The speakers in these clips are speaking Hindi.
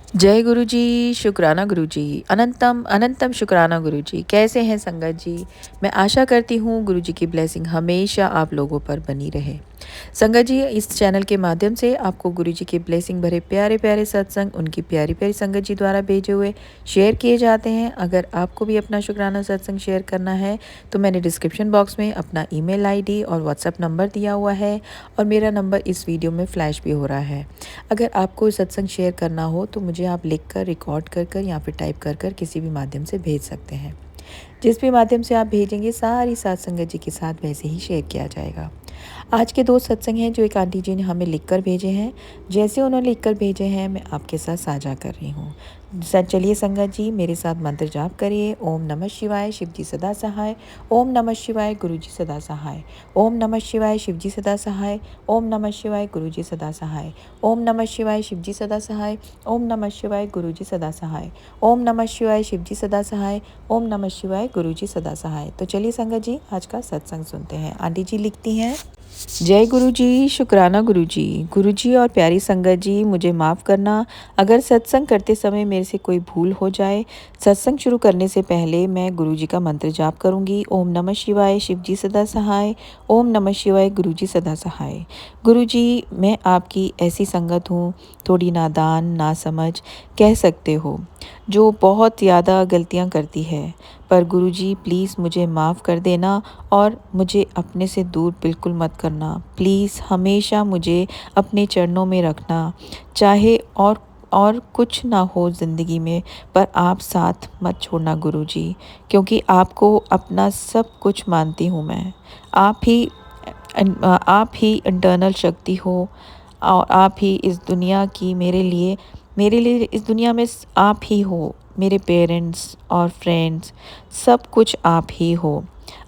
जय गुरु जी, शुक्राना गुरु जी, अनंतम अनंतम शुक्राना गुरु जी। कैसे हैं संगत जी? मैं आशा करती हूँ गुरु जी की ब्लेसिंग हमेशा आप लोगों पर बनी रहे। संगत जी, इस चैनल के माध्यम से आपको गुरु जी की ब्लेसिंग भरे प्यारे प्यारे सत्संग उनकी प्यारी प्यारी संगत जी द्वारा भेजे हुए शेयर किए जाते हैं। अगर आपको भी अपना शुक्राना सत्संग शेयर करना है तो मैंने डिस्क्रिप्शन बॉक्स में अपना ईमेल आईडी और व्हाट्सएप नंबर दिया हुआ है और मेरा नंबर इस वीडियो में फ्लैश भी हो रहा है। अगर आपको सत्संग शेयर करना हो तो मुझे आप लिख कर रिकॉर्ड कर या फिर टाइप कर किसी भी माध्यम से भेज सकते हैं। जिस भी माध्यम से आप भेजेंगे सारी साथ संगत जी के साथ वैसे ही शेयर किया जाएगा। आज के दो सत्संग हैं जो एक आंटी जी ने हमें लिखकर भेजे हैं। जैसे उन्होंने लिखकर भेजे हैं मैं आपके साथ साझा कर रही हूँ। चलिए संगत जी मेरे साथ मंत्र जाप करिए। ओम नमः शिवाय, शिव जी सदा सहाय। ओम नमः शिवाय, गुरु जी सदा सहाय। ओम नमः शिवाय, शिव जी सदा सहाय। ओम नमः शिवाय, गुरु जी सदा सहाय। ओम नमः शिवाय, शिव जी सदा सहाय। ओम नमः शिवाय, गुरु जी सदा सहाय। ओम नमः शिवाय, शिव जी सदा सहाय। ओम नमः शिवाय, गुरु जी सदा सहाय। तो चलिए संगत जी आज का सत्संग सुनते हैं। आंटी जी लिखती हैं, जय गुरु जी, शुक्राना गुरु जी। गुरु जी और प्यारी संगत जी, मुझे माफ़ करना अगर सत्संग करते समय मेरे से कोई भूल हो जाए। सत्संग शुरू करने से पहले मैं गुरु जी का मंत्र जाप करूंगी। ओम नमः शिवाय, शिव जी सदा सहाय। ओम नमः शिवाय, गुरु जी सदा सहाय। गुरु जी, मैं आपकी ऐसी संगत हूँ, थोड़ी नादान ना समझ कह सकते हो, जो बहुत ज़्यादा गलतियाँ करती है। पर गुरुजी प्लीज़ मुझे माफ़ कर देना और मुझे अपने से दूर बिल्कुल मत करना। प्लीज़ हमेशा मुझे अपने चरणों में रखना, चाहे और कुछ ना हो ज़िंदगी में, पर आप साथ मत छोड़ना गुरुजी, क्योंकि आपको अपना सब कुछ मानती हूँ मैं। आप ही इंटरनल शक्ति हो और आप ही इस दुनिया की मेरे लिए इस दुनिया में आप ही हो। मेरे पेरेंट्स और फ्रेंड्स सब कुछ आप ही हो।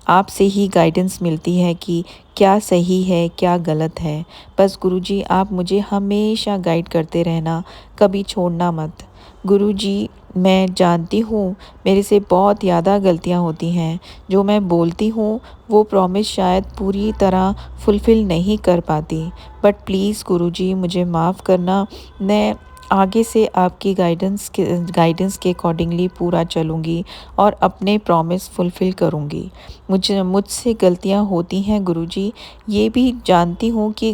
आपसे ही गाइडेंस मिलती है कि क्या सही है क्या गलत है। बस गुरुजी आप मुझे हमेशा गाइड करते रहना, कभी छोड़ना मत। गुरुजी, मैं जानती हूँ मेरे से बहुत ज़्यादा गलतियाँ होती हैं। जो मैं बोलती हूँ वो प्रॉमिस शायद पूरी तरह फुलफ़िल नहीं कर पाती, बट प्लीज़ गुरुजी मुझे माफ़ करना। मैं आगे से आपकी गाइडेंस के अकॉर्डिंगली पूरा चलूँगी और अपने प्रॉमिस फुलफ़िल करूँगी। मुझसे गलतियाँ होती हैं गुरुजी, ये भी जानती हूँ कि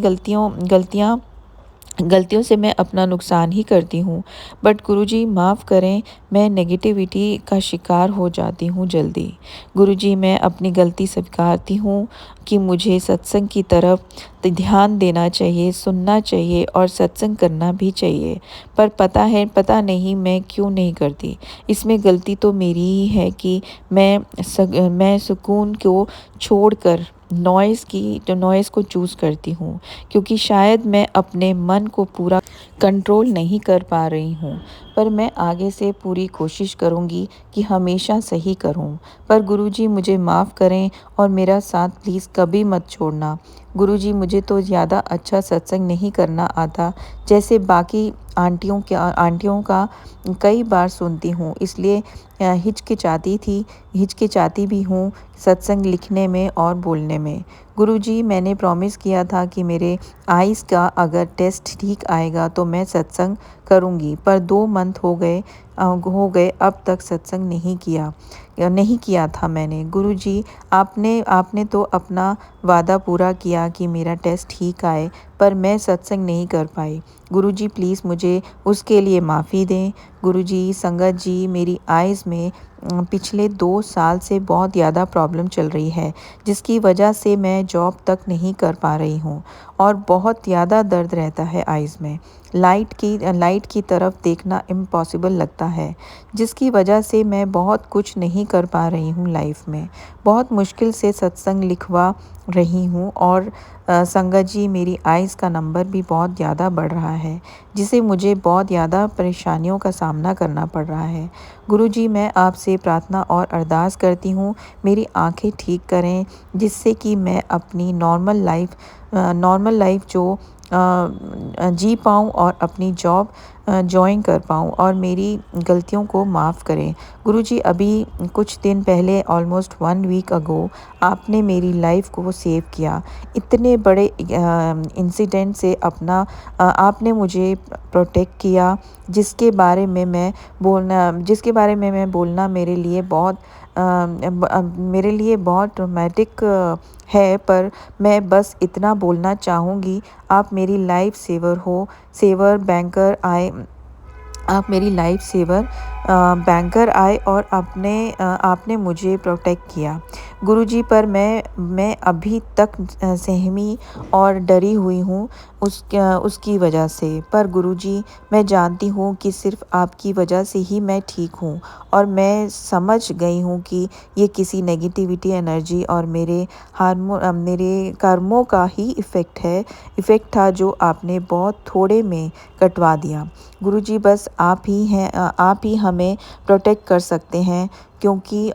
गलतियों से मैं अपना नुकसान ही करती हूँ। बट गुरुजी माफ़ करें, मैं नेगेटिविटी का शिकार हो जाती हूँ जल्दी। गुरुजी, मैं अपनी गलती स्वीकारती हूँ कि मुझे सत्संग की तरफ ध्यान देना चाहिए, सुनना चाहिए और सत्संग करना भी चाहिए। पर पता नहीं मैं क्यों नहीं करती। इसमें गलती तो मेरी ही है कि मैं सुकून को छोड़कर नॉइज़ को चूज़ करती हूँ, क्योंकि शायद मैं अपने मन को पूरा कंट्रोल नहीं कर पा रही हूँ। पर मैं आगे से पूरी कोशिश करूँगी कि हमेशा सही करूँ। पर गुरुजी मुझे माफ़ करें और मेरा साथ प्लीज़ कभी मत छोड़ना। गुरुजी, मुझे तो ज़्यादा अच्छा सत्संग नहीं करना आता जैसे बाकी आंटियों का कई बार सुनती हूँ, इसलिए हिचकिचाती भी हूँ सत्संग लिखने में और बोलने में। गुरुजी, मैंने प्रॉमिस किया था कि मेरे आइज़ का अगर टेस्ट ठीक आएगा तो मैं सत्संग करूँगी, पर 2 मंथ हो गए अब तक सत्संग नहीं किया था मैंने। गुरुजी, आपने तो अपना वादा पूरा किया कि मेरा टेस्ट ठीक आए, पर मैं सत्संग नहीं कर पाई। गुरुजी प्लीज़ मुझे उसके लिए माफ़ी दें। गुरुजी, संगत जी, मेरी आइज़ में पिछले 2 साल से बहुत ज़्यादा प्रॉब्लम चल रही है, जिसकी वजह से मैं जॉब तक नहीं कर पा रही हूँ और बहुत ज़्यादा दर्द रहता है आइज़ में। लाइट की तरफ देखना इम्पॉसिबल लगता है, जिसकी वजह से मैं बहुत कुछ नहीं कर पा रही हूँ लाइफ में। बहुत मुश्किल से सत्संग लिखवा रही हूँ और संगत जी, मेरी आइज़ का नंबर भी बहुत ज़्यादा बढ़ रहा है, जिसे मुझे बहुत ज़्यादा परेशानियों का सामना करना पड़ रहा है। गुरुजी, मैं आपसे प्रार्थना और अरदास करती हूँ, मेरी आँखें ठीक करें, जिससे कि मैं अपनी नॉर्मल लाइफ जो जी पाऊँ और अपनी जॉब जॉइन कर पाऊँ और मेरी गलतियों को माफ़ करें। गुरुजी, अभी कुछ दिन पहले ऑलमोस्ट 1 वीक अगो आपने मेरी लाइफ़ को सेव किया। इतने बड़े इंसिडेंट से आपने मुझे प्रोटेक्ट किया, जिसके बारे में मैं बोलना मेरे लिए बहुत ट्रॉमेटिक है, पर मैं बस इतना बोलना चाहूँगी, आप मेरी लाइफ सेवर हो, सेवर बैंकर आए आप मेरी लाइफ सेवर बैंकर आए और आपने मुझे प्रोटेक्ट किया। गुरुजी, पर मैं अभी तक सहमी और डरी हुई हूँ उसकी वजह से। पर गुरुजी, मैं जानती हूँ कि सिर्फ़ आपकी वजह से ही मैं ठीक हूँ और मैं समझ गई हूँ कि ये किसी नेगेटिविटी एनर्जी और मेरे कर्मों का ही इफ़ेक्ट था, जो आपने बहुत थोड़े में कटवा दिया। गुरुजी, बस आप ही हमें प्रोटेक्ट कर सकते हैं, क्योंकि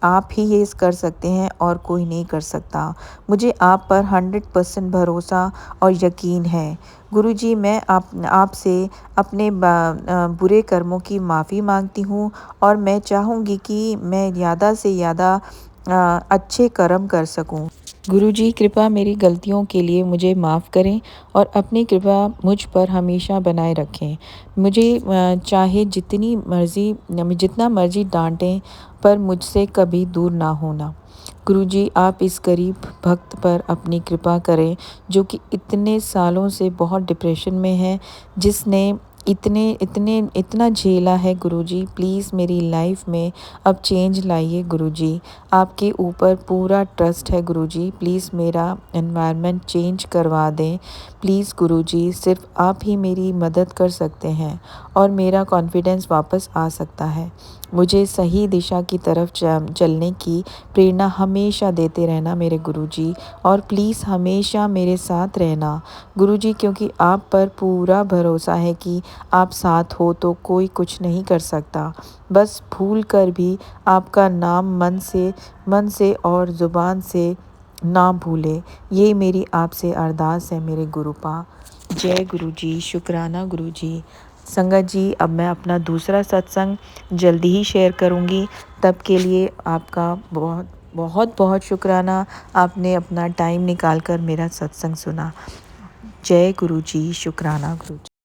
आप ही ये कर सकते हैं और कोई नहीं कर सकता। मुझे आप पर 100% भरोसा और यकीन है। गुरुजी, मैं आपसे अपने बुरे कर्मों की माफ़ी माँगती हूँ और मैं चाहूँगी कि मैं ज़्यादा से ज़्यादा अच्छे कर्म कर सकूँ। गुरुजी, कृपा मेरी गलतियों के लिए मुझे माफ़ करें और अपनी कृपा मुझ पर हमेशा बनाए रखें। मुझे चाहे जितना मर्ज़ी डाँटें, पर मुझसे कभी दूर ना होना। गुरुजी, आप इस गरीब भक्त पर अपनी कृपा करें, जो कि इतने सालों से बहुत डिप्रेशन में है, जिसने इतना झेला है। गुरुजी, प्लीज़ मेरी लाइफ में अब चेंज लाइए। गुरुजी, आपके ऊपर पूरा ट्रस्ट है। गुरुजी, प्लीज़ मेरा एनवायरनमेंट चेंज करवा दें। प्लीज़ गुरुजी, सिर्फ़ आप ही मेरी मदद कर सकते हैं और मेरा कॉन्फिडेंस वापस आ सकता है। मुझे सही दिशा की तरफ चलने की प्रेरणा हमेशा देते रहना मेरे गुरुजी, और प्लीज़ हमेशा मेरे साथ रहना गुरुजी, क्योंकि आप पर पूरा भरोसा है कि आप साथ हो तो कोई कुछ नहीं कर सकता। बस भूल कर भी आपका नाम मन से और ज़ुबान से ना भूले। ये मेरी आपसे अरदास है मेरे गुरुपा। जय गुरुजी, शुक्राना गुरुजी। संगत जी, अब मैं अपना दूसरा सत्संग जल्दी ही शेयर करूँगी। तब के लिए आपका बहुत बहुत बहुत शुक्राना। आपने अपना टाइम निकाल कर मेरा सत्संग सुना। जय गुरुजी, शुक्राना गुरुजी।